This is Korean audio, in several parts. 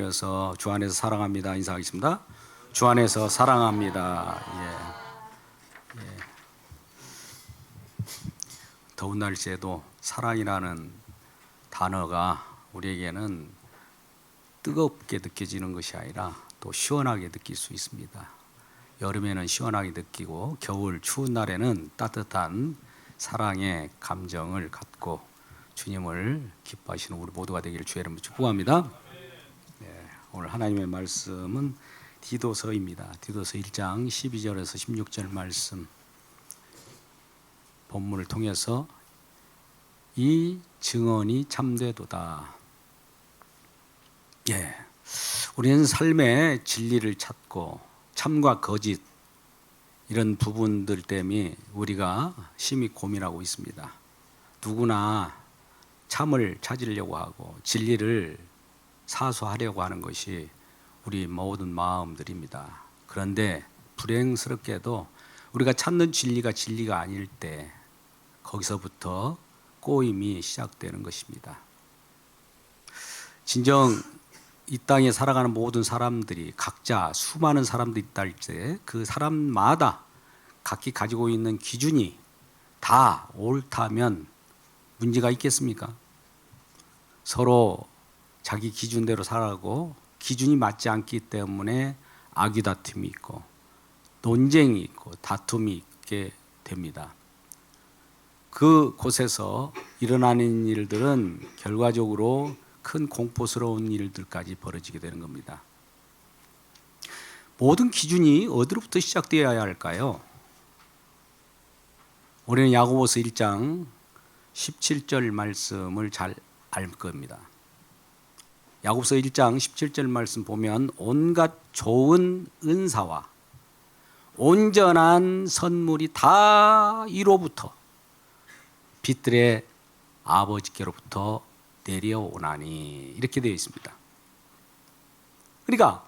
그래서 주 안에서 사랑합니다. 인사하겠습니다. 주 안에서 사랑합니다. 더운 날씨에도 사랑이라는 단어가 우리에게는 뜨겁게 느껴지는 것이 아니라 또 시원하게 느낄 수 있습니다. 여름에는 시원하게 느끼고 겨울 추운 날에는 따뜻한 사랑의 감정을 갖고 주님을 기뻐하시는 우리 모두가 되기를 주의 이름으로 축복합니다. 오늘 하나님의 말씀은 디도서입니다. 디도서 1장 12절에서 16절 말씀 본문을 통해서 이 증언이 참되도다. 우리는 삶의 진리를 찾고 참과 거짓 이런 부분들 때문에 우리가 심히 고민하고 있습니다. 누구나 참을 찾으려고 하고 진리를 사수하려고 하는 것이 우리 모든 마음들입니다. 그런데 불행스럽게도 우리가 찾는 진리가 진리가 아닐 때 거기서부터 꼬임이 시작되는 것입니다. 진정 이 땅에 살아가는 모든 사람들이 각자 수많은 사람들이 있다 할 때 그 사람마다 각기 가지고 있는 기준이 다 옳다면 문제가 있겠습니까? 서로 자기 기준대로 살아가고 기준이 맞지 않기 때문에 아귀다툼이 있고 논쟁이 있고 다툼이 있게 됩니다. 그곳에서 일어나는 일들은 결과적으로 큰 공포스러운 일들까지 벌어지게 되는 겁니다. 모든 기준이 어디로부터 시작되어야 할까요? 우리는 야고보서 1장 17절 말씀을 잘 알 겁니다. 야고보서 1장 17절 말씀 보면 온갖 좋은 은사와 온전한 선물이 다 이로부터 빛들의 아버지께로부터 내려오나니 이렇게 되어 있습니다. 그러니까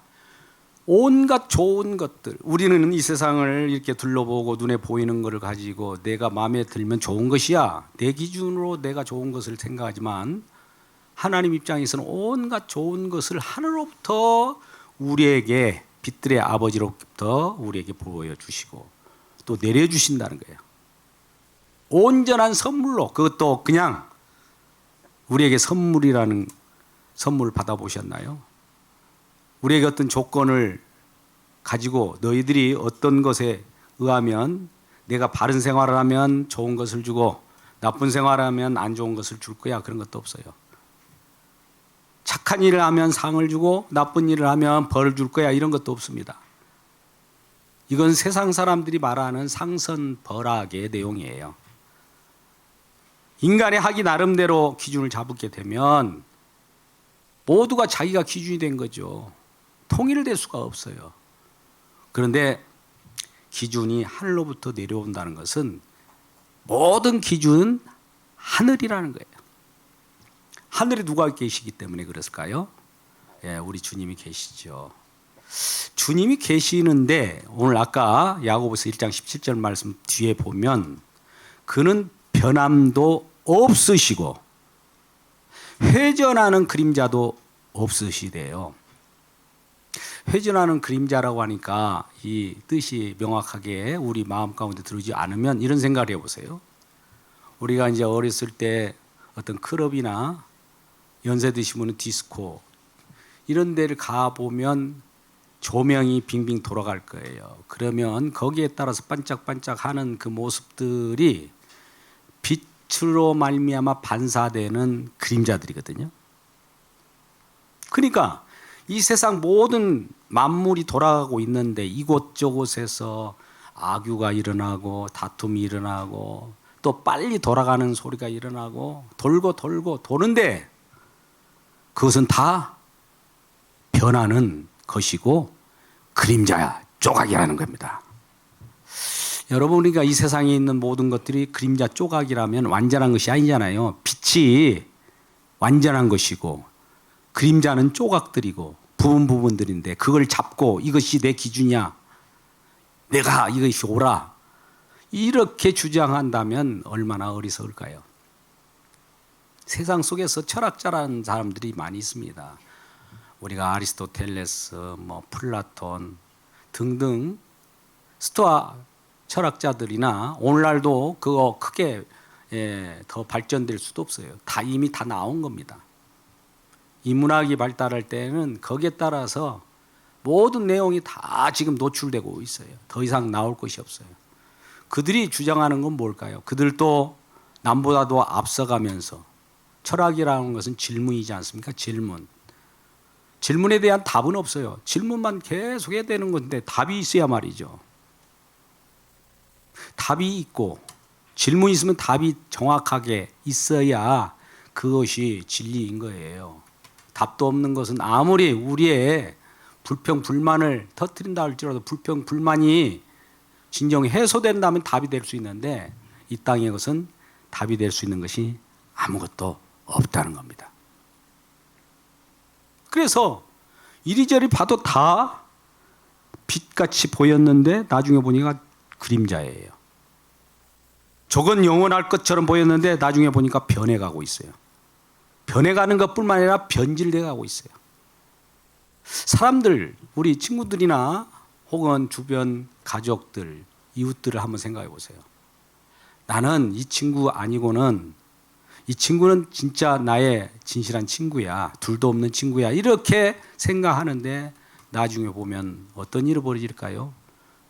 온갖 좋은 것들, 우리는 이 세상을 이렇게 둘러보고 눈에 보이는 것을 가지고 내가 마음에 들면 좋은 것이야, 내 기준으로 내가 좋은 것을 생각하지만 하나님 입장에서는 온갖 좋은 것을 하늘로부터 우리에게 빛들의 아버지로부터 우리에게 보여주시고 또 내려주신다는 거예요. 온전한 선물로, 그것도 그냥 우리에게 선물이라는 선물을 받아보셨나요? 우리에게 어떤 조건을 가지고 너희들이 어떤 것에 의하면 내가 바른 생활을 하면 좋은 것을 주고 나쁜 생활을 하면 안 좋은 것을 줄 거야, 그런 것도 없어요. 착한 일을 하면 상을 주고 나쁜 일을 하면 벌을 줄 거야, 이런 것도 없습니다. 이건 세상 사람들이 말하는 상선벌악의 내용이에요. 인간의 하기 나름대로 기준을 잡게 되면 모두가 자기가 기준이 된 거죠. 통일될 수가 없어요. 그런데 기준이 하늘로부터 내려온다는 것은 모든 기준은 하늘이라는 거예요. 하늘에 누가 계시기 때문에 그랬을까요? 우리 주님이 계시죠. 주님이 계시는데 오늘 아까 야고보서 1장 17절 말씀 뒤에 보면 그는 변함도 없으시고 회전하는 그림자도 없으시대요. 회전하는 그림자라고 하니까 이 뜻이 명확하게 우리 마음 가운데 들어오지 않으면 이런 생각을 해보세요. 우리가 이제 어렸을 때 어떤 클럽이나 연세 드신 분은 디스코 이런 데를 가보면 조명이 빙빙 돌아갈 거예요. 그러면 거기에 따라서 반짝반짝하는 그 모습들이 빛으로 말미암아 반사되는 그림자들이거든요. 그러니까 이 세상 모든 만물이 돌아가고 있는데 이곳저곳에서 악유가 일어나고 다툼이 일어나고 또 빨리 돌아가는 소리가 일어나고 돌고 도는데 그것은 다 변하는 것이고 그림자야, 조각이라는 겁니다. 여러분, 우리가 이 세상에 있는 모든 것들이 그림자 조각이라면 완전한 것이 아니잖아요. 빛이 완전한 것이고 그림자는 조각들이고 부분들인데 그걸 잡고 이것이 내 기준이야, 내가 이것이 옳아, 이렇게 주장한다면 얼마나 어리석을까요? 세상 속에서 철학자라는 사람들이 많이 있습니다. 우리가 아리스토텔레스, 뭐 플라톤 등등 스토아 철학자들이나 오늘날도 그거 크게 더 발전될 수도 없어요. 다 이미 다 나온 겁니다. 인문학이 발달할 때는 거기에 따라서 모든 내용이 다 지금 노출되고 있어요. 더 이상 나올 것이 없어요. 그들이 주장하는 건 뭘까요? 그들도 남보다도 앞서가면서 철학이라는 것은 질문이지 않습니까? 질문. 질문에 대한 답은 없어요. 질문만 계속 해야 되는 건데 답이 있어야 말이죠. 답이 있고 질문이 있으면 답이 정확하게 있어야 그것이 진리인 거예요. 답도 없는 것은 아무리 우리의 불평, 불만을 터뜨린다 할지라도 불평, 불만이 진정 해소된다면 답이 될 수 있는데 이 땅의 것은 답이 될 수 있는 것이 아무것도 없다는 겁니다. 그래서 이리저리 봐도 다 빛같이 보였는데 나중에 보니까 그림자예요. 저건 영원할 것처럼 보였는데 나중에 보니까 변해가고 있어요. 변해가는 것뿐만 아니라 변질돼 가고 있어요. 사람들, 우리 친구들이나 혹은 주변 가족들, 이웃들을 한번 생각해 보세요. 나는 이 친구 아니고는 이 친구는 진짜 나의 진실한 친구야. 둘도 없는 친구야. 이렇게 생각하는데 나중에 보면 어떤 일이 벌어질까요?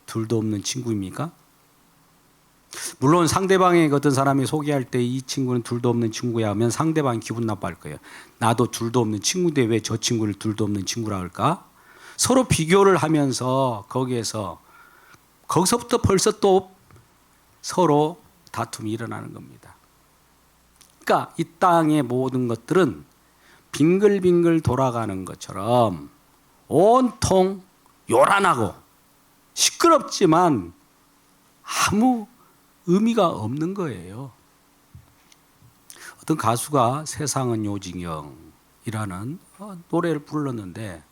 둘도 없는 친구입니까? 물론 상대방의 어떤 사람이 소개할 때 이 친구는 둘도 없는 친구야 하면 상대방이 기분 나빠할 거예요. 나도 둘도 없는 친구인데 왜 저 친구를 둘도 없는 친구라 할까? 서로 비교를 하면서 거기서부터 벌써 또 서로 다툼이 일어나는 겁니다. 그러니까 이 땅의 모든 것들은 빙글빙글 돌아가는 것처럼 온통 요란하고 시끄럽지만 아무 의미가 없는 거예요. 어떤 가수가 세상은 요지경이라는 노래를 불렀는데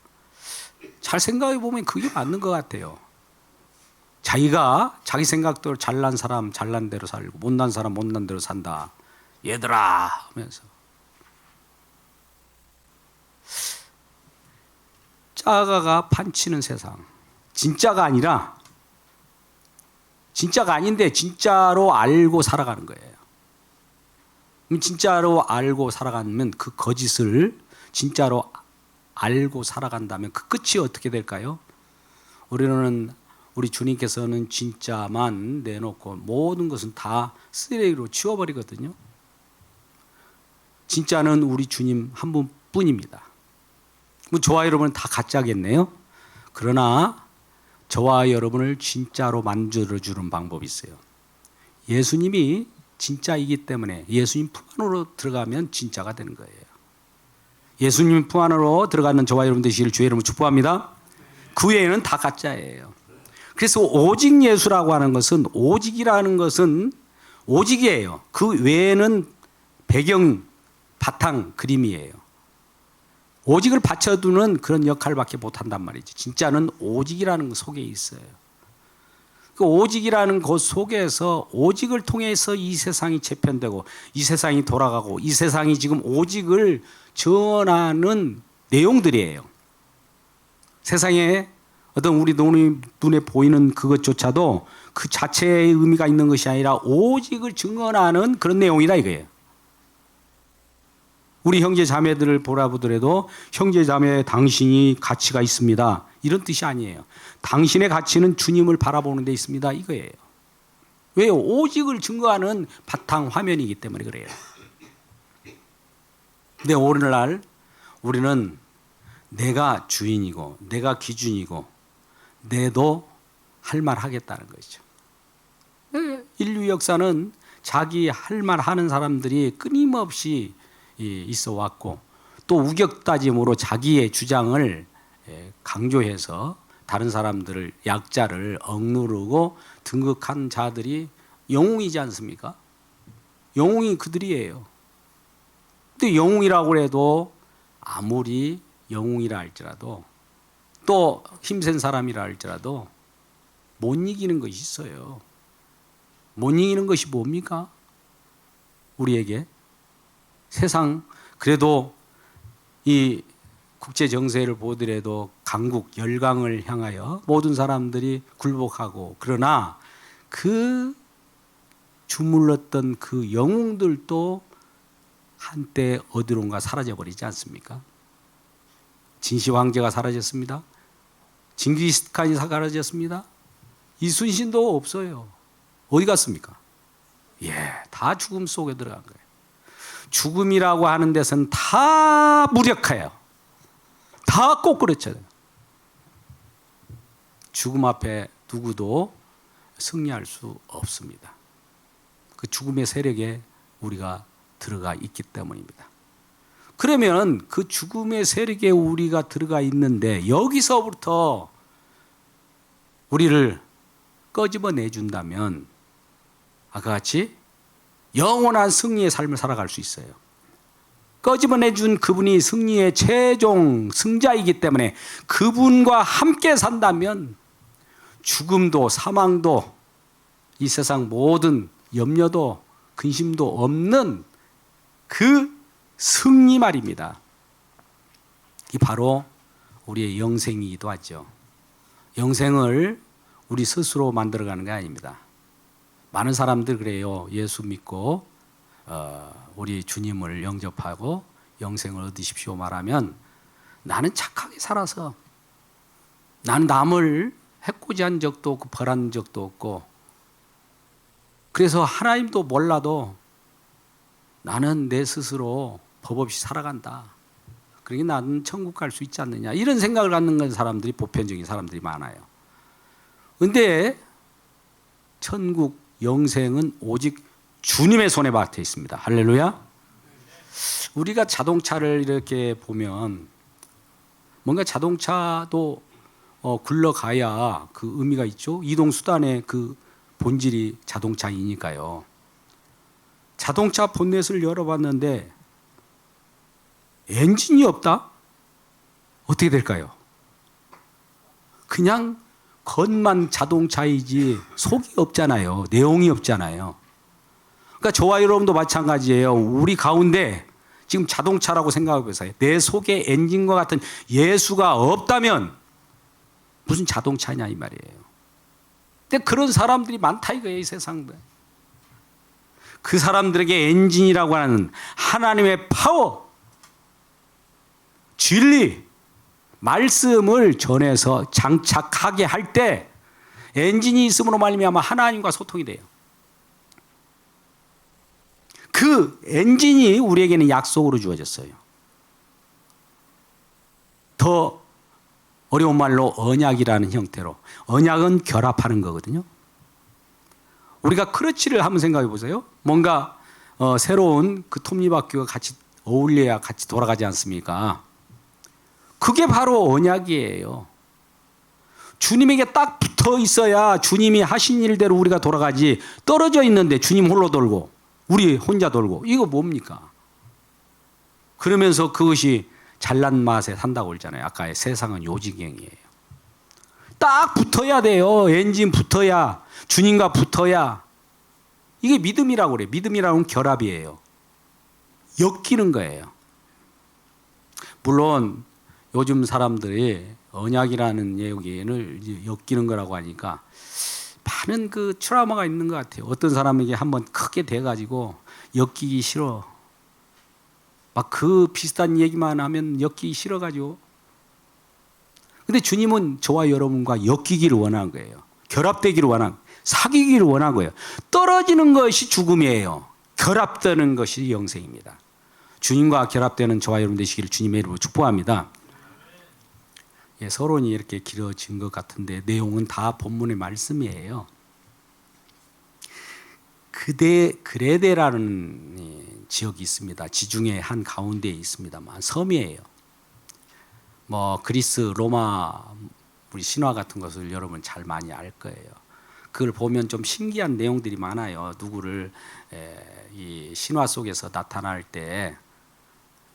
잘 생각해 보면 그게 맞는 것 같아요. 자기가 자기 생각대로 잘난 사람 잘난 대로 살고 못난 사람 못난 대로 산다. 얘들아 하면서 짜가가 판치는 세상. 진짜가 아닌데 진짜로 알고 살아가는 거예요. 진짜로 알고 살아가면 그 거짓을 진짜로 알고 살아간다면 그 끝이 어떻게 될까요? 우리 주님께서는 진짜만 내놓고 모든 것은 다 쓰레기로 치워버리거든요. 진짜는 우리 주님 한 분뿐입니다. 저와 여러분은 다 가짜겠네요. 그러나 저와 여러분을 진짜로 만들어주는 방법이 있어요. 예수님이 진짜이기 때문에 예수님 품 안으로 들어가면 진짜가 되는 거예요. 예수님 품 안으로 들어가는 저와 여러분 되시기를 주의 이름으로 축복합니다. 그 외에는 다 가짜예요. 그래서 오직 예수라고 하는 것은 오직이라는 것은 오직이에요. 그 외에는 배경, 바탕, 그림이에요. 오직을 받쳐두는 그런 역할밖에 못한단 말이죠. 진짜는 오직이라는 것 속에 있어요. 그 오직이라는 것 속에서 오직을 통해서 이 세상이 재편되고 이 세상이 돌아가고 이 세상이 지금 오직을 전하는 내용들이에요. 세상에 어떤 우리 눈에 보이는 그것조차도 그 자체의 의미가 있는 것이 아니라 오직을 증언하는 그런 내용이다 이거예요. 우리 형제 자매들을 보라보더라도 형제 자매 당신이 가치가 있습니다. 이런 뜻이 아니에요. 당신의 가치는 주님을 바라보는 데 있습니다. 이거예요. 왜요? 오직을 증거하는 바탕 화면이기 때문에 그래요. 근데 오늘날 우리는 내가 주인이고 내가 기준이고 내도 할 말 하겠다는 것이죠. 인류 역사는 자기 할 말 하는 사람들이 끊임없이 있어 왔고 또 우격다짐으로 자기의 주장을 강조해서 다른 사람들을 약자를 억누르고 등극한 자들이 영웅이지 않습니까? 영웅이 그들이에요. 근데 영웅이라고 해도 아무리 영웅이라 할지라도 또 힘센 사람이라 할지라도 못 이기는 것이 있어요. 못 이기는 것이 뭡니까? 우리에게 세상 그래도 이 국제 정세를 보더라도 강국 열강을 향하여 모든 사람들이 굴복하고, 그러나 그 주물렀던 그 영웅들도 한때 어디론가 사라져 버리지 않습니까? 진시 황제가 사라졌습니다. 징기스칸이 사라졌습니다. 이순신도 없어요. 어디 갔습니까? 다 죽음 속에 들어간 거예요. 죽음이라고 하는 데서는 다 무력해요. 다 꼬꾸라쳐요. 죽음 앞에 누구도 승리할 수 없습니다. 그 죽음의 세력에 우리가 들어가 있기 때문입니다. 그러면 그 죽음의 세력에 우리가 들어가 있는데 여기서부터 우리를 꺼집어 내준다면 아까 같이 영원한 승리의 삶을 살아갈 수 있어요. 꺼집어내준 그분이 승리의 최종 승자이기 때문에 그분과 함께 산다면 죽음도 사망도 이 세상 모든 염려도 근심도 없는 그 승리 말입니다. 이 바로 우리의 영생이기도 하죠. 영생을 우리 스스로 만들어가는 게 아닙니다. 많은 사람들 그래요. 예수 믿고 우리 주님을 영접하고 영생을 얻으십시오 말하면 나는 착하게 살아서 나는 남을 해코지한 적도 없고 벌한 적도 없고 그래서 하나님도 몰라도 나는 내 스스로 법 없이 살아간다. 그러니 나는 천국 갈 수 있지 않느냐. 이런 생각을 갖는 사람들이 보편적인 사람들이 많아요. 그런데 천국 영생은 오직 주님의 손에 맡겨 있습니다. 할렐루야. 우리가 자동차를 이렇게 보면 뭔가 자동차도 굴러가야 그 의미가 있죠. 이동수단의 그 본질이 자동차이니까요. 자동차 본넷을 열어봤는데 엔진이 없다? 어떻게 될까요? 그냥 겉만 자동차이지 속이 없잖아요. 내용이 없잖아요. 그러니까 저와 여러분도 마찬가지예요. 우리 가운데 지금 자동차라고 생각해 보세요. 내 속에 엔진과 같은 예수가 없다면 무슨 자동차냐 이 말이에요. 근데 그런 사람들이 많다 이거예요. 이 세상에. 그 사람들에게 엔진이라고 하는 하나님의 파워, 진리, 말씀을 전해서 장착하게 할 때 엔진이 있음으로 말미암아 하나님과 소통이 돼요. 그 엔진이 우리에게는 약속으로 주어졌어요. 더 어려운 말로 언약이라는 형태로. 언약은 결합하는 거거든요. 우리가 크러치를 한번 생각해 보세요. 뭔가 새로운 그 톱니바퀴가 같이 어울려야 같이 돌아가지 않습니까? 그게 바로 언약이에요. 주님에게 딱 붙어 있어야 주님이 하신 일대로 우리가 돌아가지, 떨어져 있는데 주님 홀로 돌고 우리 혼자 돌고 이거 뭡니까? 그러면서 그것이 잘난 맛에 산다고 그러잖아요. 아까 세상은 요지경이에요. 딱 붙어야 돼요. 엔진 붙어야, 주님과 붙어야. 이게 믿음이라고 그래요. 믿음이라는 결합이에요. 엮이는 거예요. 물론 요즘 사람들이 언약이라는 얘기를 엮이는 거라고 하니까 많은 그 트라우마가 있는 것 같아요. 어떤 사람에게 한번 크게 돼가지고 엮이기 싫어. 막 그 비슷한 얘기만 하면 엮이기 싫어가지고. 근데 주님은 저와 여러분과 엮이기를 원하는 거예요. 결합되기를 원하는 거예요. 사귀기를 원하는 거예요. 떨어지는 것이 죽음이에요. 결합되는 것이 영생입니다. 주님과 결합되는 저와 여러분 되시기를 주님의 이름으로 축복합니다. 예, 서론이 이렇게 길어진 것 같은데 내용은 다 본문의 말씀이에요. 그레데라는 지역이 있습니다. 지중해 한 가운데에 있습니다만 섬이에요. 뭐 그리스, 로마 우리 신화 같은 것을 여러분 잘 많이 알 거예요. 그걸 보면 좀 신기한 내용들이 많아요. 누구를 이 신화 속에서 나타날 때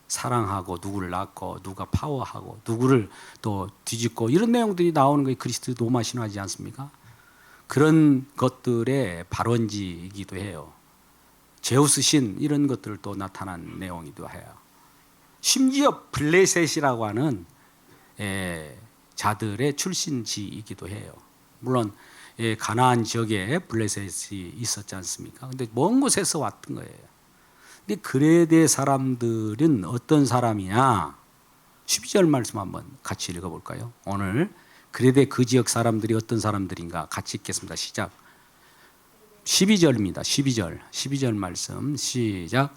사랑하고 누구를 낳고 누가 파워하고 누구를 또 뒤집고 이런 내용들이 나오는 게 그리스 로마 신화지 않습니까? 그런 것들의 발원지이기도 해요. 제우스 신 이런 것들 또 나타난 내용이기도 해요. 심지어 블레셋이라고 하는 자들의 출신지이기도 해요. 물론 가나안 지역에 블레셋이 있었지 않습니까? 근데 먼 곳에서 왔던 거예요. 근데 그레데 사람들은 어떤 사람이냐? 12절 말씀 한번 같이 읽어볼까요? 오늘 그레데 그 지역 사람들이 어떤 사람들인가 같이 읽겠습니다. 시작. 12절입니다. 12절 말씀 시작.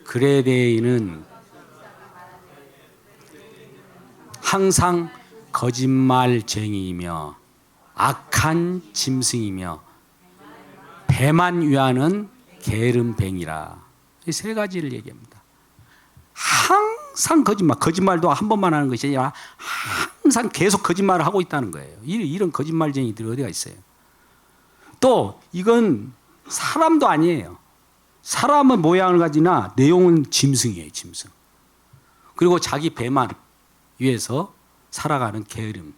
그레데인은 항상 거짓말쟁이이며 악한 짐승이며 배만 위하는 게으름뱅이라. 이 세 가지를 얘기합니다. 항상 거짓말도 한 번만 하는 것이 아니라 항상 계속 거짓말을 하고 있다는 거예요. 이런 거짓말쟁이들이 어디가 있어요? 또 이건 사람도 아니에요. 사람은 모양을 가지나 내용은 짐승이에요. 짐승. 그리고 자기 배만 위해서 살아가는 게으름.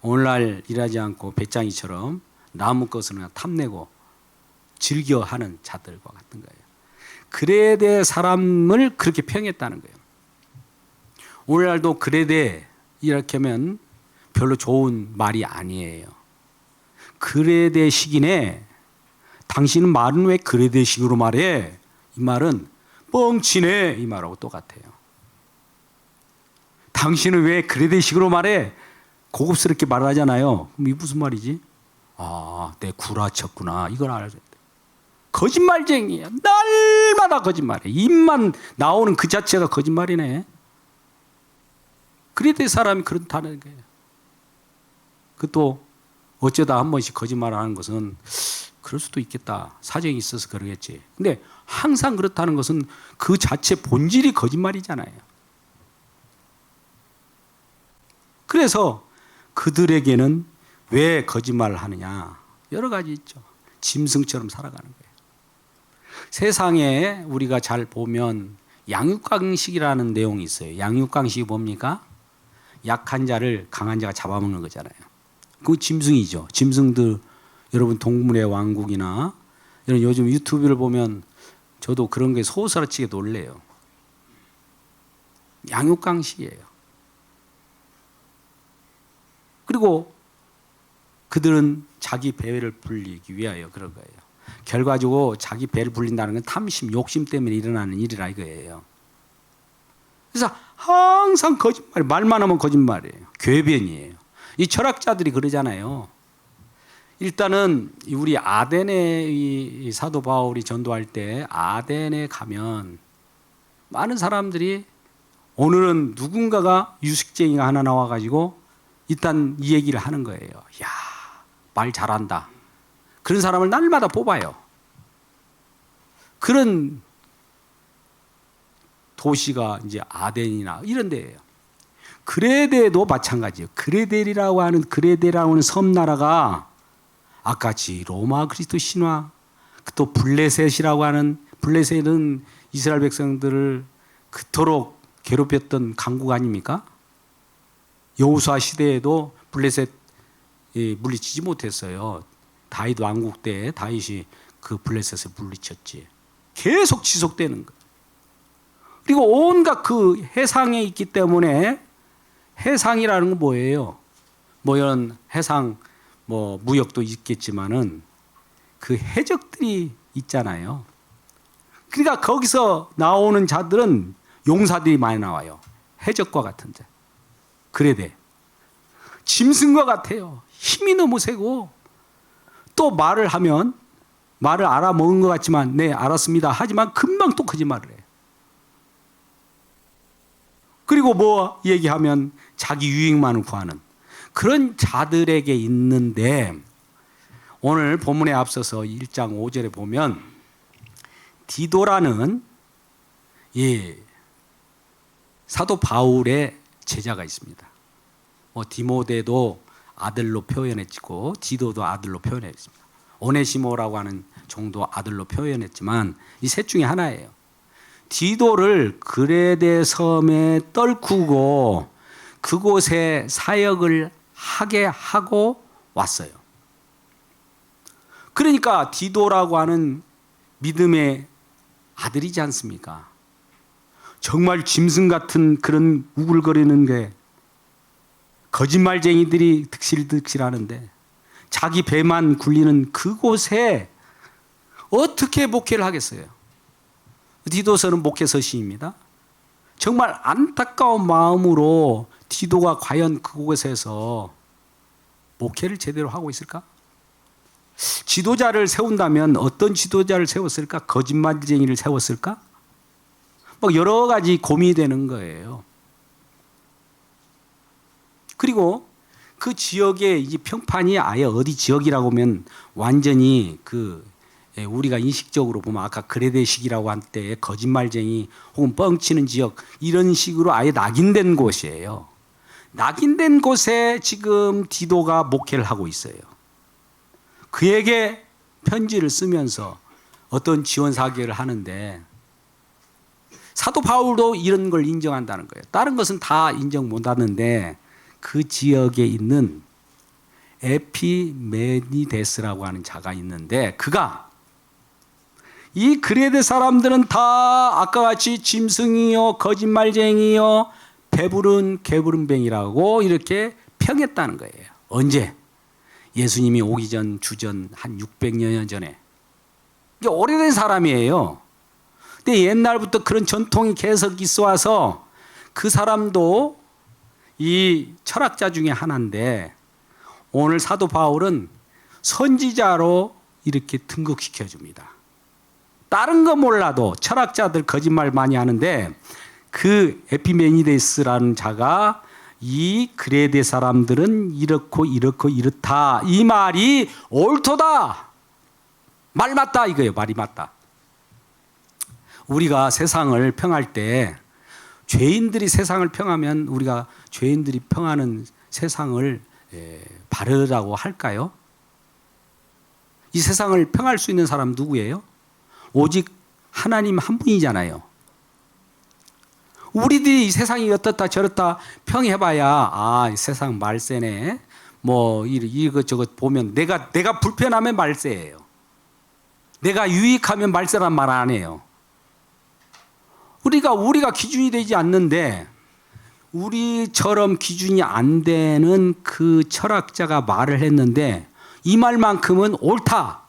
오늘날 일하지 않고 배짱이처럼 남의 것을 탐내고 즐겨하는 자들과 같은 거예요. 그레데 사람을 그렇게 평했다는 거예요. 오늘날도 그레데 이렇게 하면 별로 좋은 말이 아니에요. 그레데식이네. 당신은 말은 왜 그레데식으로 말해? 이 말은 뻥치네. 이 말하고 똑같아요. 당신은 왜 그레데식으로 말해? 고급스럽게 말하잖아요. 그럼 이게 무슨 말이지? 아, 내 구라쳤구나. 이걸 알아야 돼. 거짓말쟁이야. 날마다 거짓말해. 입만 나오는 그 자체가 거짓말이네. 그레데 사람이 그렇다는 거예요. 또 어쩌다 한 번씩 거짓말하는 것은 그럴 수도 있겠다. 사정이 있어서 그러겠지. 근데 항상 그렇다는 것은 그 자체 본질이 거짓말이잖아요. 그래서 그들에게는 왜 거짓말을 하느냐? 여러 가지 있죠. 짐승처럼 살아가는 거예요. 세상에 우리가 잘 보면 양육강식이라는 내용이 있어요. 양육강식이 뭡니까? 약한 자를 강한 자가 잡아먹는 거잖아요. 그 짐승이죠. 짐승들, 여러분 동물의 왕국이나 이런 요즘 유튜브를 보면 저도 그런 게 소스라치게 놀래요. 양육강식이에요. 그리고 그들은 자기 배를 불리기 위하여 그런 거예요. 결과적으로 자기 배를 불린다는 건 탐심, 욕심 때문에 일어나는 일이라 이거예요. 그래서 항상 거짓말, 말만 하면 거짓말이에요. 궤변이에요. 이 철학자들이 그러잖아요. 일단은 우리 아덴에 이 사도 바울이 전도할 때 아덴에 가면 많은 사람들이 오늘은 누군가가 유식쟁이가 하나 나와가지고 일단 이 얘기를 하는 거예요. 야, 말 잘한다. 그런 사람을 날마다 뽑아요. 그런 도시가 이제 아덴이나 이런 데예요. 그레데도 마찬가지예요. 그레데라고 하는 섬나라가 아까지 로마 그리스도 신화, 또 블레셋이라고 하는, 블레셋은 이스라엘 백성들을 그토록 괴롭혔던 강국 아닙니까? 여호수아 시대에도 블레셋 물리치지 못했어요. 다윗 왕국 때 다윗이 그 블레셋을 물리쳤지. 계속 지속되는 거. 그리고 온갖 그 해상에 있기 때문에, 해상이라는 건 뭐예요? 뭐 이런 해상 뭐 무역도 있겠지만은 그 해적들이 있잖아요. 그러니까 거기서 나오는 자들은 용사들이 많이 나와요. 해적과 같은 자. 그래 돼. 짐승과 같아요. 힘이 너무 세고, 또 말을 하면 말을 알아먹은 것 같지만 네 알았습니다 하지만 금방 또 거짓말을 해요. 그리고 뭐 얘기하면 자기 유익만을 구하는 그런 자들에게 있는데, 오늘 본문에 앞서서 1장 5절에 보면 디도라는 사도 바울의 제자가 있습니다. 뭐 디모데도 아들로 표현했고 디도도 아들로 표현했습니다. 오네시모라고 하는 종도 아들로 표현했지만 이 셋 중에 하나예요. 디도를 그레데 섬에 떨구고 그곳에 사역을 하게 하고 왔어요. 그러니까 디도라고 하는 믿음의 아들이지 않습니까? 정말 짐승 같은 그런 우글거리는 게 거짓말쟁이들이 득실득실하는데 자기 배만 굴리는 그곳에 어떻게 목회를 하겠어요? 디도서는 목회서 시입니다. 정말 안타까운 마음으로 디도가 과연 그곳에서 목회를 제대로 하고 있을까? 지도자를 세운다면 어떤 지도자를 세웠을까? 거짓말쟁이를 세웠을까? 뭐 여러 가지 고민이 되는 거예요. 그리고 그 지역의 이 평판이 아예 어디 지역이라고 하면 완전히 우리가 인식적으로 보면 아까 그레데식이라고 한 때 거짓말쟁이 혹은 뻥치는 지역 이런 식으로 아예 낙인된 곳이에요. 낙인된 곳에 지금 디도가 목회를 하고 있어요. 그에게 편지를 쓰면서 어떤 지원 사격을 하는데 사도 바울도 이런 걸 인정한다는 거예요. 다른 것은 다 인정 못하는데 그 지역에 있는 에피메니데스라고 하는 자가 있는데 그가 이 그레데 사람들은 다 아까 같이 짐승이요 거짓말쟁이요 배부른 게으름뱅이라고 이렇게 평했다는 거예요. 언제? 예수님이 오기 전 주전 한 600여 년 전에. 이게 오래된 사람이에요. 근데 옛날부터 그런 전통이 계속 있어 와서 그 사람도 이 철학자 중에 하나인데 오늘 사도 바울은 선지자로 이렇게 등극시켜 줍니다. 다른 거 몰라도 철학자들 거짓말 많이 하는데 그 에피메니데스라는 자가 이 그레데 사람들은 이렇고 이렇다 이 말이 옳도다 말 맞다 이거예요. 말이 맞다. 우리가 세상을 평할 때 죄인들이 세상을 평하면 우리가 죄인들이 평하는 세상을 바르라고 할까요? 이 세상을 평할 수 있는 사람 누구예요? 오직 하나님 한 분이잖아요. 우리들이 이 세상이 어떻다 저렇다 평해봐야 이 세상 말세네 뭐 이것저것 보면 내가 불편하면 말세예요. 내가 유익하면 말세란 말 안 해요. 우리가 기준이 되지 않는데 우리처럼 기준이 안 되는 그 철학자가 말을 했는데 이 말만큼은 옳다.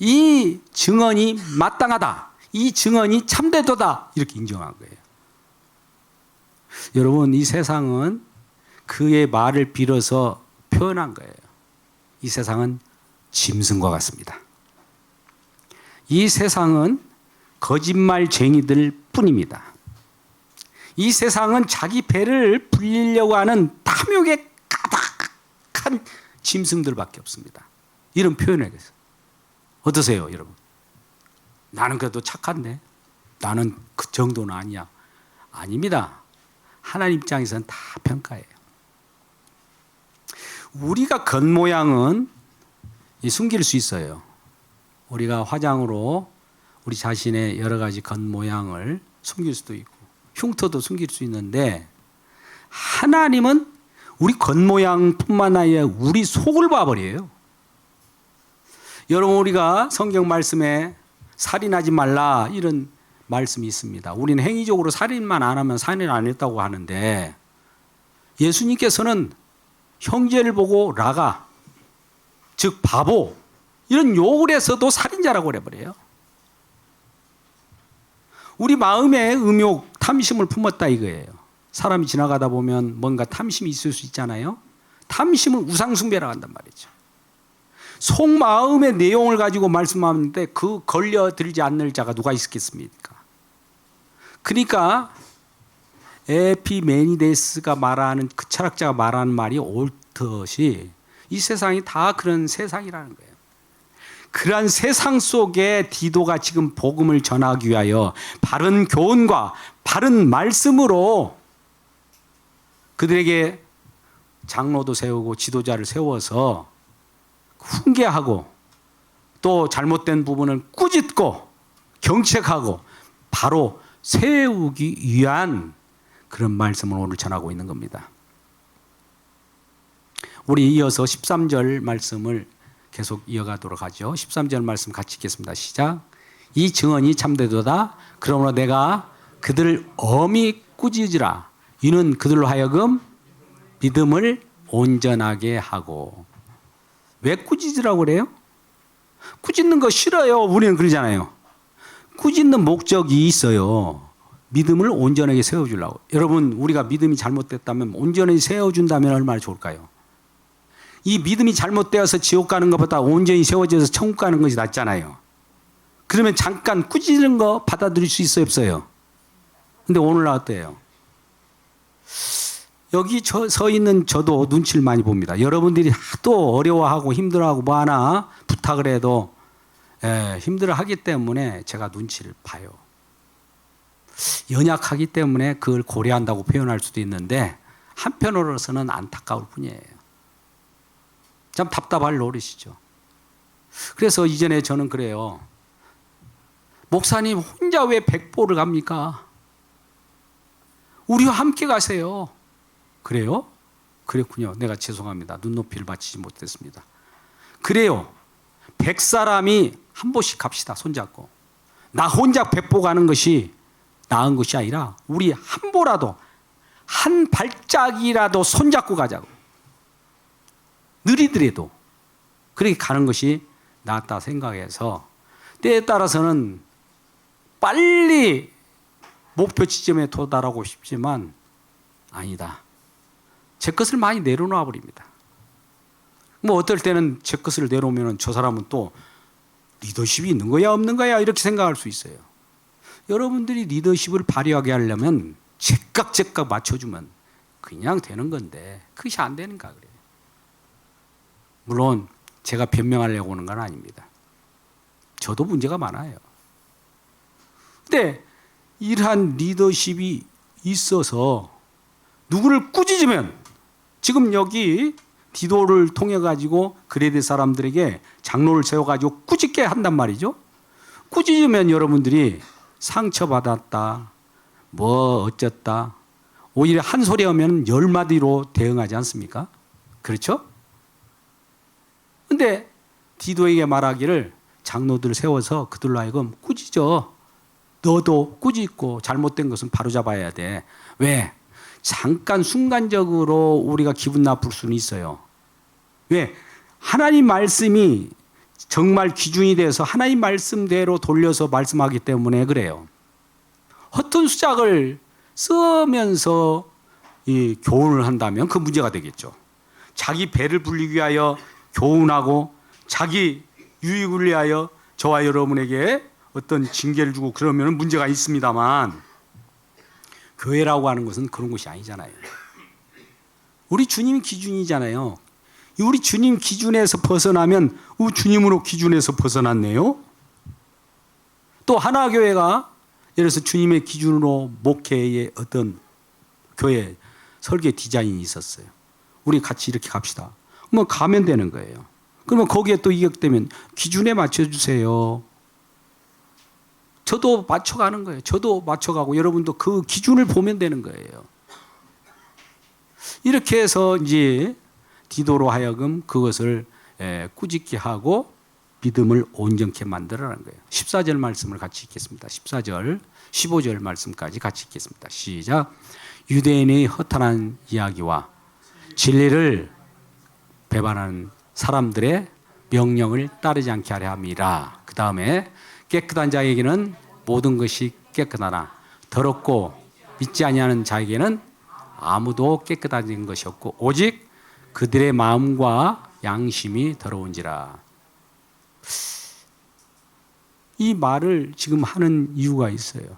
이 증언이 마땅하다. 이 증언이 참되도다. 이렇게 인정한 거예요. 여러분 이 세상은 그의 말을 빌어서 표현한 거예요. 이 세상은 짐승과 같습니다. 이 세상은 거짓말쟁이들 뿐입니다. 이 세상은 자기 배를 불리려고 하는 탐욕에 가득한 짐승들밖에 없습니다. 이런 표현을 했어요. 어떠세요, 여러분? 나는 그래도 착한데 나는 그 정도는 아니야. 아닙니다. 하나님 입장에서는 다 평가예요. 우리가 겉모양은 숨길 수 있어요. 우리가 화장으로 우리 자신의 여러 가지 겉모양을 숨길 수도 있고 흉터도 숨길 수 있는데 하나님은 우리 겉모양뿐만 아니라 우리 속을 봐버려요. 여러분 우리가 성경 말씀에 살인하지 말라 이런 말씀이 있습니다. 우리는 행위적으로 살인만 안 하면 살인 안 했다고 하는데 예수님께서는 형제를 보고 라가 즉 바보 이런 욕을 해서도 살인자라고 그래버려요. 우리 마음에 음욕, 탐심을 품었다 이거예요. 사람이 지나가다 보면 뭔가 탐심이 있을 수 있잖아요. 탐심은 우상숭배라고 한단 말이죠. 속마음의 내용을 가지고 말씀하는데 그 걸려들지 않을 자가 누가 있겠습니까? 그러니까 에피메니데스가 말하는 그 철학자가 말하는 말이 옳듯이 이 세상이 다 그런 세상이라는 거예요. 그러한 세상 속에 디도가 지금 복음을 전하기 위하여 바른 교훈과 바른 말씀으로 그들에게 장로도 세우고 지도자를 세워서 훈계하고 또 잘못된 부분을 꾸짖고 경책하고 바로 세우기 위한 그런 말씀을 오늘 전하고 있는 겁니다. 우리 이어서 13절 말씀을 계속 이어가도록 하죠. 13절 말씀 같이 읽겠습니다. 시작. 이 증언이 참되도다. 그러므로 내가 그들을 엄히 꾸짖으라. 이는 그들로 하여금 믿음을 온전하게 하고. 왜 꾸짖으라고 그래요? 꾸짖는 거 싫어요. 우리는 그러잖아요. 꾸짖는 목적이 있어요. 믿음을 온전하게 세워주려고. 여러분, 우리가 믿음이 잘못됐다면 온전히 세워준다면 얼마나 좋을까요? 이 믿음이 잘못되어서 지옥 가는 것보다 온전히 세워져서 천국 가는 것이 낫잖아요. 그러면 잠깐 꾸짖는 거 받아들일 수 있어요, 없어요? 근데 오늘 어때요? 여기 서 있는 저도 눈치를 많이 봅니다. 여러분들이 하도 어려워하고 힘들어하고 뭐 하나 부탁을 해도 힘들어하기 때문에 제가 눈치를 봐요. 연약하기 때문에 그걸 고려한다고 표현할 수도 있는데 한편으로서는 안타까울 뿐이에요. 참 답답할 노릇이죠. 그래서 이전에 저는 그래요. 목사님 혼자 왜 백보를 갑니까? 우리와 함께 가세요. 그래요? 그랬군요. 내가 죄송합니다. 눈높이를 맞추지 못했습니다. 그래요. 100사람이 한 보씩 갑시다. 손잡고. 나 혼자 백보 가는 것이 나은 것이 아니라 우리 한 보라도 한 발짝이라도 손잡고 가자고. 느리더라도 그렇게 가는 것이 낫다 생각해서 때에 따라서는 빨리 목표 지점에 도달하고 싶지만 아니다. 제 것을 많이 내려놓아 버립니다. 뭐 어떨 때는 제 것을 내려오면 저 사람은 또 리더십이 있는 거야 없는 거야 이렇게 생각할 수 있어요. 여러분들이 리더십을 발휘하게 하려면 제깍 맞춰주면 그냥 되는 건데 그것이 안 되는가 그래요. 물론 제가 변명하려고 하는 건 아닙니다. 저도 문제가 많아요. 근데 이러한 리더십이 있어서 누구를 꾸짖으면 지금 여기 디도를 통해 가지고 그레데 사람들에게 장로를 세워 가지고 꾸짖게 한단 말이죠. 꾸짖으면 여러분들이 상처받았다, 뭐 어쨌다, 오히려 한 소리 하면 10마디로 대응하지 않습니까? 그렇죠? 근데 디도에게 말하기를 장로들 세워서 그들로 하여금 꾸짖어. 너도 꾸짖고 잘못된 것은 바로잡아야 돼. 왜? 잠깐 순간적으로 우리가 기분 나쁠 수는 있어요. 왜? 하나님 말씀이 정말 기준이 돼서 하나님 말씀대로 돌려서 말씀하기 때문에 그래요. 허튼 수작을 쓰면서 이 교훈을 한다면 그 문제가 되겠죠. 자기 배를 불리기 위하여 교훈하고 자기 유익을 위하여 저와 여러분에게 어떤 징계를 주고 그러면 문제가 있습니다만 교회라고 하는 것은 그런 것이 아니잖아요. 우리 주님 기준이잖아요. 우리 주님 기준에서 벗어나면 주님으로 기준에서 벗어났네요. 또 하나교회가 예를 들어서 주님의 기준으로 목회의 어떤 교회 설계 디자인이 있었어요. 우리 같이 이렇게 갑시다. 뭐 가면 되는 거예요. 그러면 거기에 또 이격되면 기준에 맞춰주세요. 저도 맞춰가는 거예요. 저도 맞춰가고 여러분도 그 기준을 보면 되는 거예요. 이렇게 해서 이제 디도로 하여금 그것을 꾸짖게 하고 믿음을 온전케 만들어라는 거예요. 14절 말씀을 같이 읽겠습니다. 14절, 15절 말씀까지 같이 읽겠습니다. 시작. 유대인의 허탄한 이야기와 진리를 배반하는 사람들의 명령을 따르지 않게 하려 함이라. 그 다음에 깨끗한 자에게는 모든 것이 깨끗하나 더럽고 믿지 아니하는 자에게는 아무도 깨끗한 것이 없고 오직 그들의 마음과 양심이 더러운지라. 이 말을 지금 하는 이유가 있어요.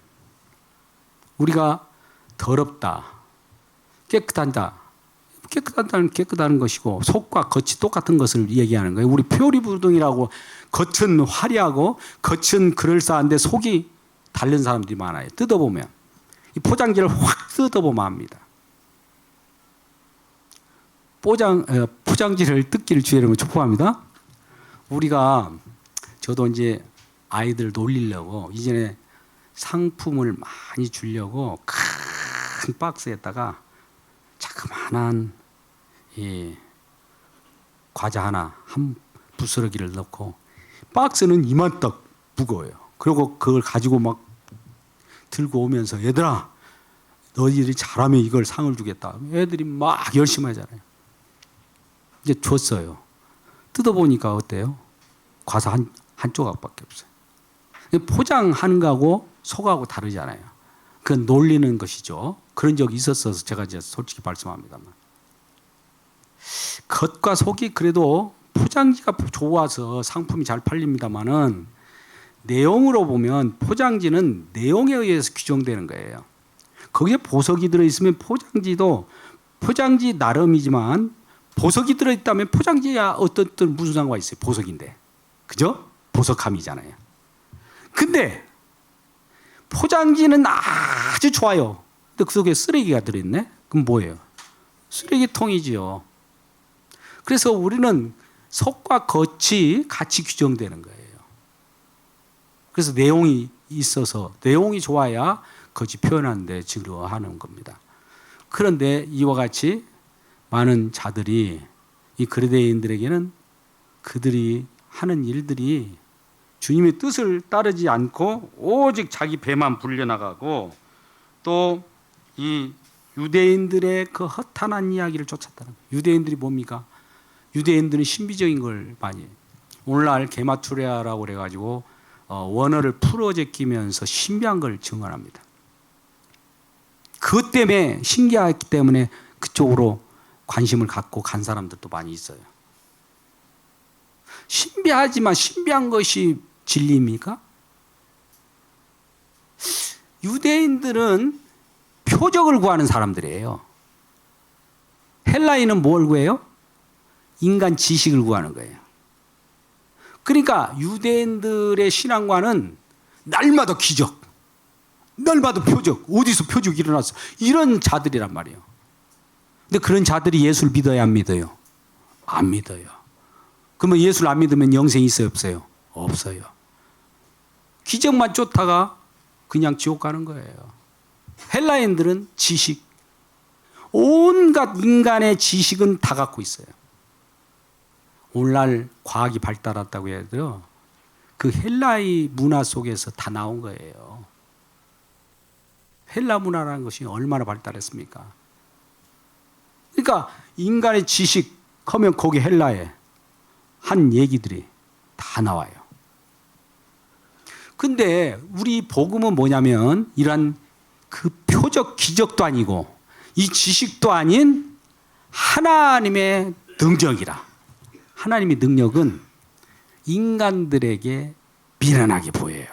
우리가 더럽다, 깨끗하다. 깨끗하다는 깨끗한 것이고 속과 겉이 똑같은 것을 얘기하는 거예요. 우리 표리부동이라고 겉은 화려하고 겉은 그럴싸한데 속이 다른 사람들이 많아요. 뜯어보면 이 포장지를 확 뜯어보면 압니다. 포장지를 뜯기를 주의하면 촉구합니다. 우리가 저도 이제 아이들 놀리려고 이전에 상품을 많이 주려고 큰 박스에다가 자그마한 이 과자 하나 한 부스러기를 넣고 박스는 이만딱 무거워요. 그리고 그걸 가지고 막 들고 오면서 얘들아 너희들이 잘하면 이걸 상을 주겠다. 애들이 막 열심히 하잖아요. 이제 줬어요. 뜯어보니까 어때요? 과자 한 조각밖에 없어요. 포장하는 거하고 속하고 다르잖아요. 그건 놀리는 것이죠. 그런 적이 있었어서 제가 이제 솔직히 말씀합니다만. 겉과 속이 그래도 포장지가 좋아서 상품이 잘 팔립니다만은 내용으로 보면 포장지는 내용에 의해서 규정되는 거예요. 거기에 보석이 들어있으면 포장지도 포장지 나름이지만 보석이 들어있다면 포장지야 어떤 무슨 상관이 있어요. 보석인데. 그죠? 보석함이잖아요. 근데 포장지는 아주 좋아요. 근데 그 속에 쓰레기가 들어있네? 그럼 뭐예요? 쓰레기통이지요. 그래서 우리는 속과 겉이 같이 규정되는 거예요. 그래서 내용이 있어서 내용이 좋아야 겉이 표현하는데 지루하는 겁니다. 그런데 이와 같이 많은 자들이 이 그리스도인들에게는 그들이 하는 일들이 주님의 뜻을 따르지 않고 오직 자기 배만 불려나가고 또 이 유대인들의 그 허탄한 이야기를 쫓았다는 거예요. 유대인들이 뭡니까? 유대인들은 신비적인 걸 많이 해요. 오늘날 게마투레아라고 그래가지고 원어를 풀어 제끼면서 신비한 걸 증언합니다. 그것 때문에 신기하기 때문에 그쪽으로 관심을 갖고 간 사람들도 많이 있어요. 신비하지만 신비한 것이 진리입니까? 유대인들은 표적을 구하는 사람들이에요. 헬라인은 뭘 구해요? 인간 지식을 구하는 거예요. 그러니까 유대인들의 신앙과는 날마다 기적, 날마다 표적, 어디서 표적이 일어났어. 이런 자들이란 말이에요. 근데 그런 자들이 예수를 믿어야 안 믿어요? 안 믿어요. 그러면 예수를 안 믿으면 영생이 있어요, 없어요? 없어요. 기적만 쫓다가 그냥 지옥 가는 거예요. 헬라인들은 지식, 온갖 인간의 지식은 다 갖고 있어요. 오늘날 과학이 발달했다고 해도 그 헬라의 문화 속에서 다 나온 거예요. 헬라 문화라는 것이 얼마나 발달했습니까? 그러니까 인간의 지식 하면 거기 헬라에 한 얘기들이 다 나와요. 근데 우리 복음은 뭐냐면 이런 그 표적 기적도 아니고 이 지식도 아닌 하나님의 능력이라. 하나님의 능력은 인간들에게 미련하게 보여요.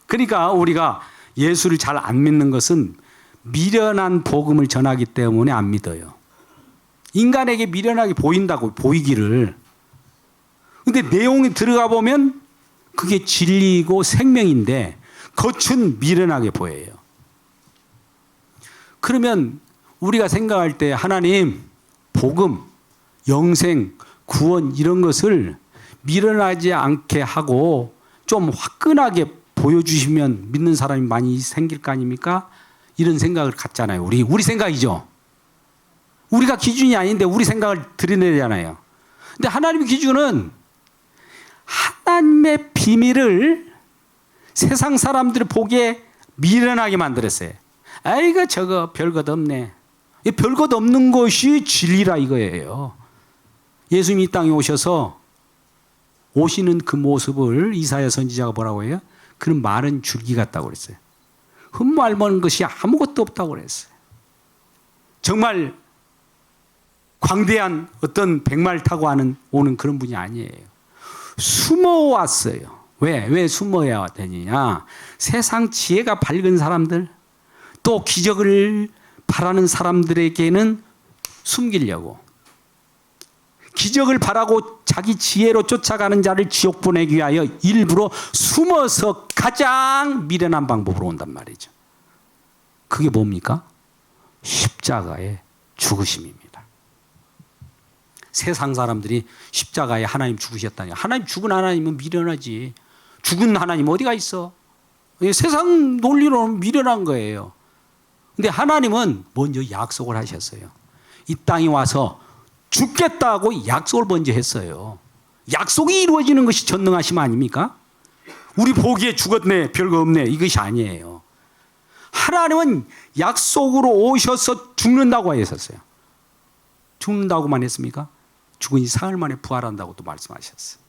그러니까 우리가 예수를 잘 안 믿는 것은 미련한 복음을 전하기 때문에 안 믿어요. 인간에게 미련하게 보인다고, 보이기를. 근데 내용이 들어가 보면 그게 진리이고 생명인데 겉은 미련하게 보여요. 그러면 우리가 생각할 때 하나님, 복음, 영생, 구원 이런 것을 미련하지 않게 하고 좀 화끈하게 보여주시면 믿는 사람이 많이 생길 거 아닙니까? 이런 생각을 갖잖아요. 우리 생각이죠. 우리가 기준이 아닌데 우리 생각을 드러내잖아요. 근데 하나님의 기준은 하나님의 비밀을 세상 사람들이 보기에 미련하게 만들었어요. 아이고 저거 별것 없네. 별것 없는 것이 진리라 이거예요. 예수님이 이 땅에 오셔서 오시는 그 모습을 이사야 선지자가 뭐라고 해요? 그는 마른 줄기 같다고 그랬어요. 흠말먹는 것이 아무것도 없다고 그랬어요. 정말 광대한 어떤 백마를 타고 오는 그런 분이 아니에요. 숨어왔어요. 왜 숨어야 되느냐? 세상 지혜가 밝은 사람들, 또 기적을 바라는 사람들에게는 숨기려고. 기적을 바라고 자기 지혜로 쫓아가는 자를 지옥 보내기 위하여 일부러 숨어서 가장 미련한 방법으로 온단 말이죠. 그게 뭡니까? 십자가의 죽으심입니다. 세상 사람들이 십자가에 하나님 죽으셨다니. 하나님 죽은 하나님은 미련하지. 죽은 하나님 어디가 있어? 세상 논리로는 미련한 거예요. 근데 하나님은 먼저 약속을 하셨어요. 이 땅에 와서 죽겠다고 약속을 먼저 했어요. 약속이 이루어지는 것이 전능하심 아닙니까? 우리 보기에 죽었네, 별거 없네, 이것이 아니에요. 하나님은 약속으로 오셔서 죽는다고 하셨어요. 죽는다고만 했습니까? 죽은 지 사흘 만에 부활한다고 또 말씀하셨어요.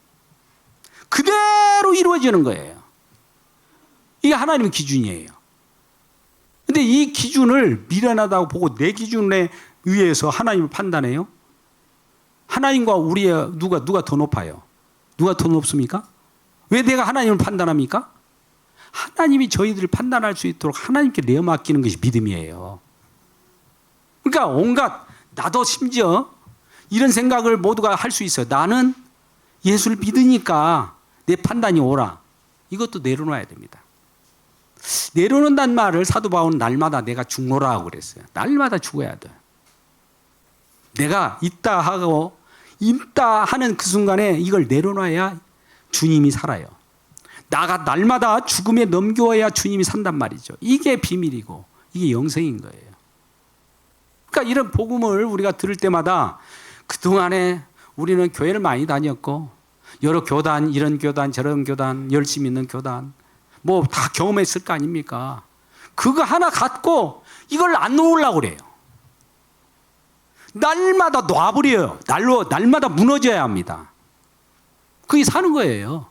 그대로 이루어지는 거예요. 이게 하나님의 기준이에요. 근데 이 기준을 미련하다고 보고 내 기준에 의해서 하나님을 판단해요? 하나님과 우리의 누가 더 높아요? 누가 더 높습니까? 왜 내가 하나님을 판단합니까? 하나님이 저희들을 판단할 수 있도록 하나님께 내어 맡기는 것이 믿음이에요. 그러니까 온갖 나도 심지어 이런 생각을 모두가 할 수 있어요. 나는 예수를 믿으니까 내 판단이 옳아. 이것도 내려놔야 됩니다. 내려놓는다는 말을 사도 바울은 날마다 내가 죽노라 하고 그랬어요. 날마다 죽어야 돼. 내가 있다 하는 그 순간에 이걸 내려놔야 주님이 살아요. 나가 날마다 죽음에 넘겨야 주님이 산단 말이죠. 이게 비밀이고 이게 영생인 거예요. 그러니까 이런 복음을 우리가 들을 때마다 그동안에 우리는 교회를 많이 다녔고 여러 교단, 이런 교단 저런 교단, 열심히 있는 교단 뭐 다 경험했을 거 아닙니까? 그거 하나 갖고 이걸 안 놓으려고 그래요. 날마다 놔버려요. 날마다 무너져야 합니다. 그게 사는 거예요.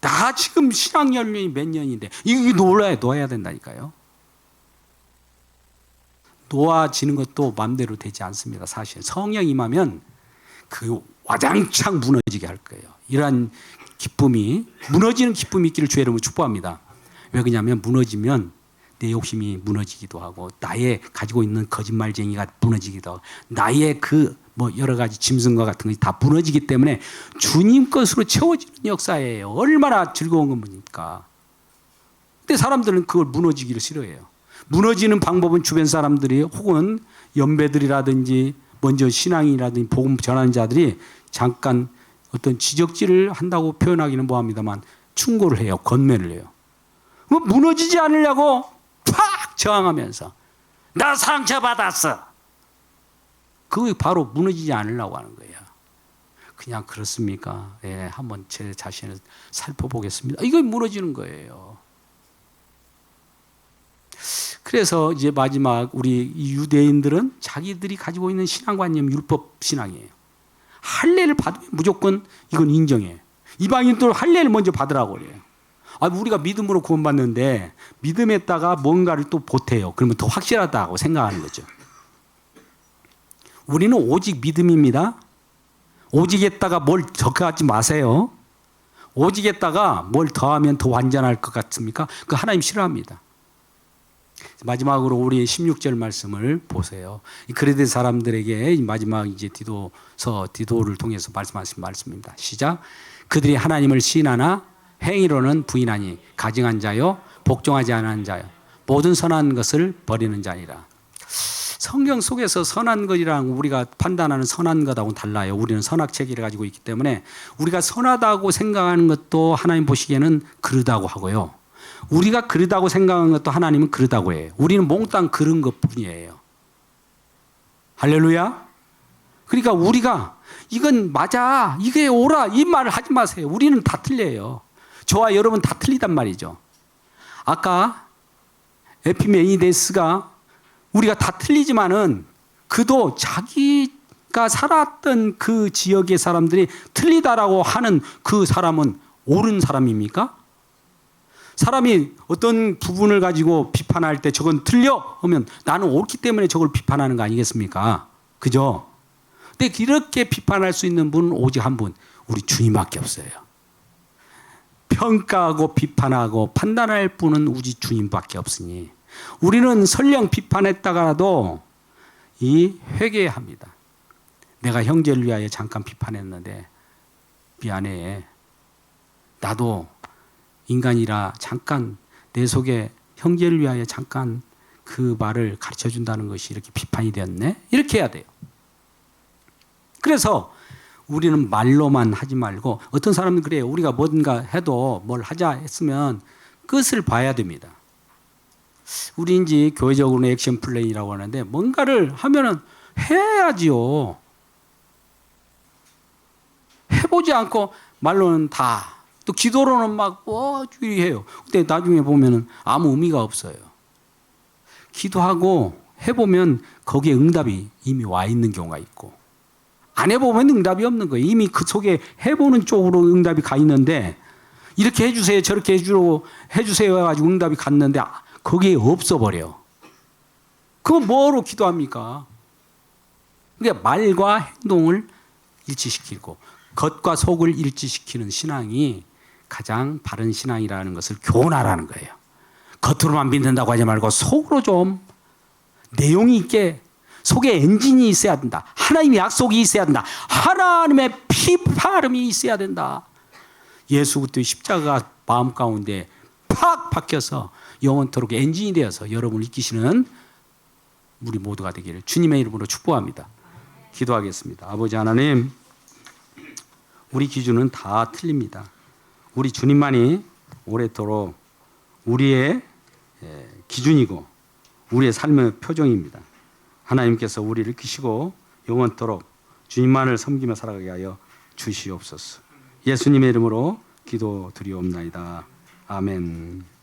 나 지금 신앙 연령이 몇 년인데 이거 놓아야 된다니까요. 놓아지는 것도 마음대로 되지 않습니다. 사실 성령 임하면 그 와장창 무너지게 할 거예요. 이러한 기쁨이 무너지는 기쁨이 있기를 주의 이름으로 축복합니다. 왜 그러냐면 무너지면 내 욕심이 무너지기도 하고 나의 가지고 있는 거짓말쟁이가 무너지기도 하고 나의 그 뭐 여러 가지 짐승과 같은 것이 다 무너지기 때문에 주님 것으로 채워지는 역사예요. 얼마나 즐거운 겁니까? 근데 사람들은 그걸 무너지기를 싫어해요. 무너지는 방법은 주변 사람들이 혹은 연배들이라든지 먼저 신앙이라든지 복음 전하는 자들이 잠깐 어떤 지적질을 한다고 표현하기는 뭐합니다만 충고를 해요. 권면을 해요. 뭐 무너지지 않으려고 팍 저항하면서 나 상처받았어. 그게 바로 무너지지 않으려고 하는 거예요. 그냥 그렇습니까? 예, 한번 제 자신을 살펴보겠습니다. 이거 무너지는 거예요. 그래서 이제 마지막 우리 유대인들은 자기들이 가지고 있는 신앙관념 율법 신앙이에요. 할례를 받으면 무조건 이건 인정해. 이방인들 할례를 먼저 받으라고 그래요. 우리가 믿음으로 구원받는데 믿음에다가 뭔가를 또 보태요. 그러면 더 확실하다고 생각하는 거죠. 우리는 오직 믿음입니다. 오직에다가 뭘 적하지 마세요. 오직에다가 뭘 더하면 더 완전할 것 같습니까? 그거 하나님 싫어합니다. 마지막으로 우리 16절 말씀을 보세요. 그레데 사람들에게 마지막 이제 디도를 통해서 말씀하신 말씀입니다. 시작. 그들이 하나님을 시인하나 행위로는 부인하니 가증한 자요 복종하지 않은 자요 모든 선한 것을 버리는 자니라. 성경 속에서 선한 것이랑 우리가 판단하는 선한 것하고는 달라요. 우리는 선악체계를 가지고 있기 때문에 우리가 선하다고 생각하는 것도 하나님 보시기에는 그르다고 하고요. 우리가 그르다고 생각하는 것도 하나님은 그르다고 해요. 우리는 몽땅 그른 것뿐이에요. 할렐루야. 그러니까 우리가 이건 맞아, 이게 옳아 이 말을 하지 마세요. 우리는 다 틀려요. 저와 여러분 다 틀리단 말이죠. 아까 에피메니데스가 우리가 다 틀리지만은 그도 자기가 살았던 그 지역의 사람들이 틀리다라고 하는 그 사람은 옳은 사람입니까? 사람이 어떤 부분을 가지고 비판할 때 저건 틀려 하면 나는 옳기 때문에 저걸 비판하는 거 아니겠습니까? 그죠? 근데 이렇게 비판할 수 있는 분은 오직 한 분, 우리 주님밖에 없어요. 평가하고 비판하고 판단할 분은 오직 주님밖에 없으니 우리는 설령 비판했다가라도 회개해야 합니다. 내가 형제를 위하여 잠깐 비판했는데 미안해. 나도 인간이라 잠깐 내 속에 형제를 위하여 잠깐 그 말을 가르쳐 준다는 것이 이렇게 비판이 되었네. 이렇게 해야 돼요. 그래서 우리는 말로만 하지 말고 어떤 사람은 그래요. 우리가 뭔가 해도 뭘 하자 했으면 끝을 봐야 됩니다. 우리 이제 교회적으로는 액션 플랜이라고 하는데 뭔가를 하면은 해야지요. 해보지 않고 말로는 다 또 기도로는 막 해요. 근데 나중에 보면은 아무 의미가 없어요. 기도하고 해보면 거기에 응답이 이미 와 있는 경우가 있고, 안 해보면 응답이 없는 거예요. 이미 그 속에 해보는 쪽으로 응답이 가 있는데, 이렇게 해주세요, 저렇게 해주세요 해가지고 응답이 갔는데 거기에 없어버려. 그건 뭐로 기도합니까? 그러니까 말과 행동을 일치시키고 겉과 속을 일치시키는 신앙이 가장 바른 신앙이라는 것을 교훈하라는 거예요. 겉으로만 믿는다고 하지 말고 속으로 좀 내용이 있게, 속에 엔진이 있어야 된다. 하나님의 약속이 있어야 된다. 하나님의 피파름이 있어야 된다. 예수 그리스도의 십자가가 마음 가운데 팍 박혀서 영원토록 엔진이 되어서 여러분을 이끄시는 우리 모두가 되기를 주님의 이름으로 축복합니다. 기도하겠습니다. 아버지 하나님, 우리 기준은 다 틀립니다. 우리 주님만이 오래도록 우리의 기준이고 우리의 삶의 표정입니다. 하나님께서 우리를 이끄시고 영원토록 주님만을 섬기며 살아가게 하여 주시옵소서. 예수님의 이름으로 기도드리옵나이다. 아멘.